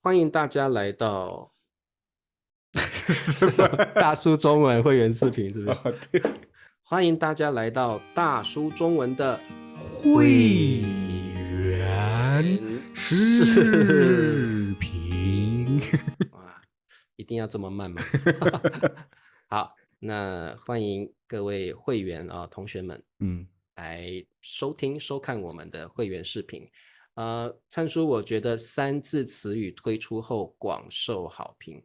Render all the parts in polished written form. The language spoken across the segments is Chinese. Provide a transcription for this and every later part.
欢迎大家来到什么？是什么大叔中文会员视频，是不是？哦，对，欢迎大家来到大叔中文的会会员员视视频。哇，一定要这么慢吗？好，那欢迎各位会员同学们嗯来收听收看我们的会员视频。灿叔，我觉得三字词语推出后广受好评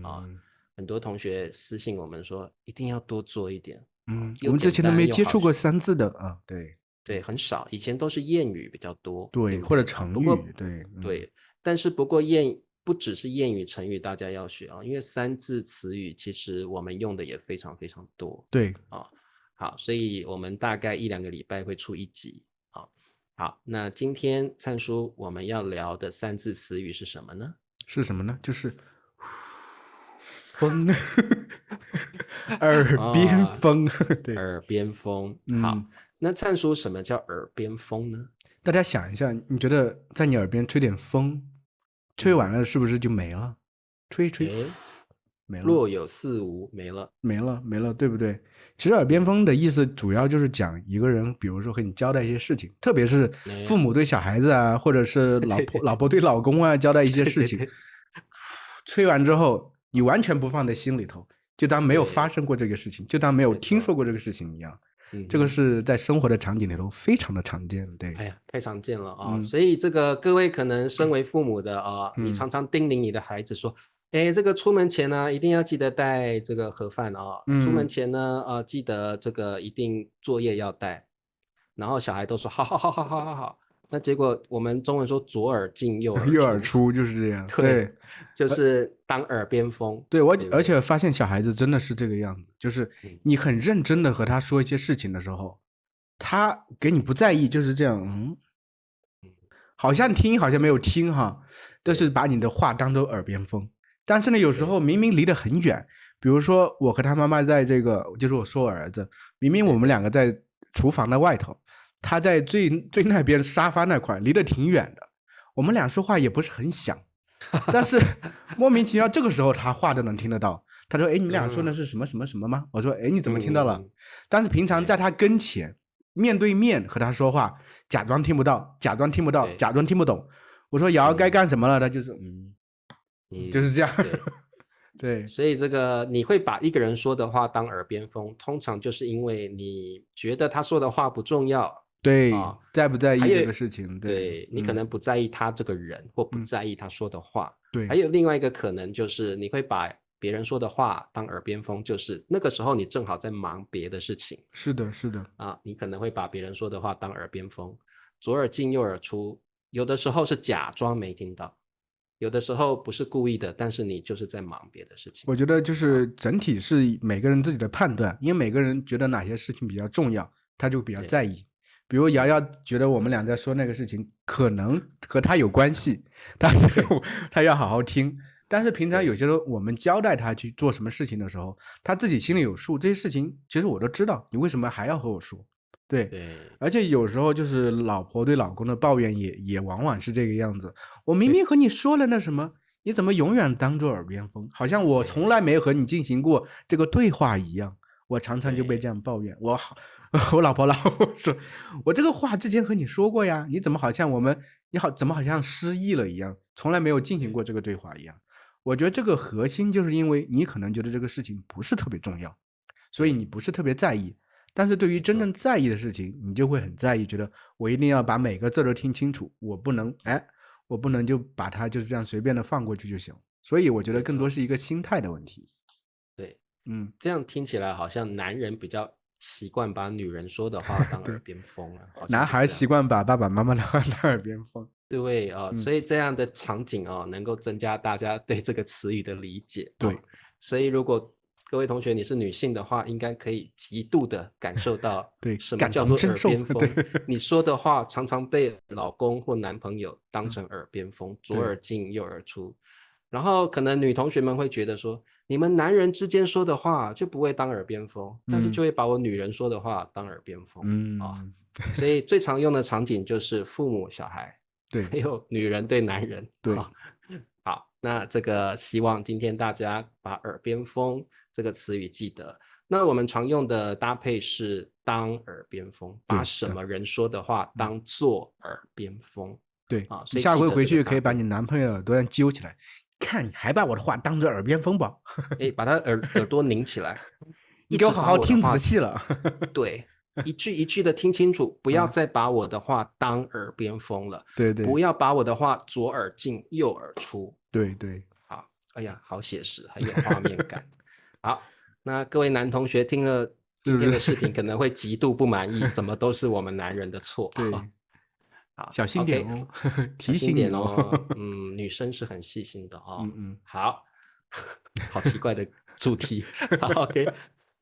啊，嗯很多同学私信我们说一定要多做一点我们之又简前都没接单又好学。触过三字的啊，对对，很少，以前都是谚语比较多，对对，或者不对啊？不过，成语，对，对，但是不过不只是谚语、成语，大家要学因为三字词语其实我们用的也非常非常多对，啊。好，所以我们大概1-2个礼拜会出一集啊。好，那今天灿叔我们要聊的三字词语是什么呢？是什么呢？就是风，耳边啊，风，对，耳边风。好，嗯，那灿叔什么叫耳边风呢？大家想一下，你觉得在你耳边吹点风，吹完了是不是就没了？吹一吹，诶，没了。若有似无，没了。没了没了，对不对？其实耳边风的意思主要就是讲一个人，比如说和你交代一些事情，特别是父母对小孩子啊，或者是老对对对婆老婆对老公啊，交代一些事情，对对对吹完之后你完全不放在心里头，就当没有发对，生过这个事情，就当没有没错。听说过这个事情一样。这个嗯哼，是在生活的场景里头非常的常见，对，哎呀，太常见了嗯所以这个各位可能身为父母的你嗯常常叮咛你的孩子说，哎，这个出门前呢，一定要记得带这个盒饭出门嗯，前呢，记得这个一定作业要带。然后小孩都说好好好好好好好，那结果我们中文说左耳进右耳右耳出，出就是这样，对，对。就是当耳边风，对我，对不对？而且发现小孩子真的是这个样子，就是嗯你很认真的和他说一些事情的时候，他给你不在意，就是这样，嗯，好像听，好像没有听哈，都是对把你的话当做耳边风。但是呢，有时候对明明离得很远，比如说我和他妈妈在这个，就是我说我儿子，明明我们对对，两个在厨房的外头，他在最那边沙发那块，离得挺远的，我们俩说话也不是很响，但是莫名其妙，这个时候他话都能听得到。他说：“哎，你们俩说的嗯是什么什么什么吗？”我说：“哎，你怎么听到了？”嗯，但是平常在对他跟前，面对面和他说话，假装听不到，假装听不到，对，假装听不懂。我说：“瑶该嗯干什么了？”他就是就是嗯，这样。对，对所以这个你会把一个人说的话当耳边风，通常就是因为你觉得他说的话不重要对，啊，在不在还有意这个事情？对，对你可能不在意他这个人，或不嗯，在意他说的话，还对，有另外一个可能就是你会把别人说的话当耳边风，就是那个时候你正好在忙别的事情是的，是的，你可能会把别人说的话当耳边风，左耳进右耳出，有的时候是假装没听到，有的时候不是故意的，但是你就是在忙别的事情我觉得就啊。是整体是每个人自己的判断，因为每个人觉得哪些事情比较重要，他就比较对，在意。比如瑶瑶嗯，觉得我们俩在说那个事情可能和他有关系，他对就他要好好听。但是平常有对些时候我们交代他去做什么事情的时候，他自己心里有数，这些事情其实我都知道，你为什么还要和我说？对，对而且有时候就是老婆对老公的抱怨也往往是这个样子。我明明和你说了那什么，你怎么永远当做耳边风？好像我从对来没有和你进行过这个对话一样。我常常就被这对样抱怨。我好，我老婆老说，我这个话之前和你说过呀，你怎么好像怎么好像失忆了一样，从来没有进行对过这个对话一样。我觉得这个核心就是因为你可能觉得这个事情不是特别重要，所以对，你不是特别在意。但是对于真没错，正在意的事情，你就会很在意，觉得我一定要把每个字都听清楚，我不能就把它就是这样随便的放过去就行。所以我觉得没错，更多是一个心态的问题。对，嗯，这样听起来好像男人比较习惯把女人说的话当耳对，边风好像男孩是这样。习惯把爸爸妈妈的话当耳边风。对嗯，所以这样的场景能够增加大家对这个词语的理解对所以如果各位同学你是女性的话，应该可以极度的感受到对，什么感叫做耳同身受。对边风。你说的话常常被老公或男朋友当嗯，成耳边风，左对耳进右耳出。然后可能女同学们会觉得说，你们男人之间说的话就不会当耳边风，但是嗯就会把我女人说的话当耳边风啊。嗯，所以最常用的场景就是父母、小孩，对还有女人对男人对。啊。好，那这个希望今天大家把耳边风这个词语记得。那我们常用的搭配是当耳边风，把对的，什么人说的话当做耳边风。对，啊，你下回所以记得回去可以把这个搭配。你男朋友耳朵揪起来，看你还把我的话当着耳边风吧，哎，把他耳朵拧起来，你给我一直好好听仔把我的话，细了。对，一句一句的听清楚，不要嗯，再把我的话当耳边风了，对对不要把我的话左耳进右耳出。对对，好，哎呀，好写实，很有画面感。好，那各位男同学听了今是不天的视频，是？可能会极度不满意，怎么都是我们男人的错。对，好小心点，OK，哦，小心提醒你喽。点哦。女生是很细心的哦。嗯嗯，好，好奇怪的主题。好，OK，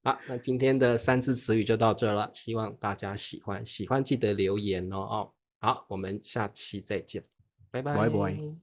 好，那今天的三字词语就到这了，希望大家喜欢，喜欢记得留言哦。好，我们下期再见，拜拜拜。拜。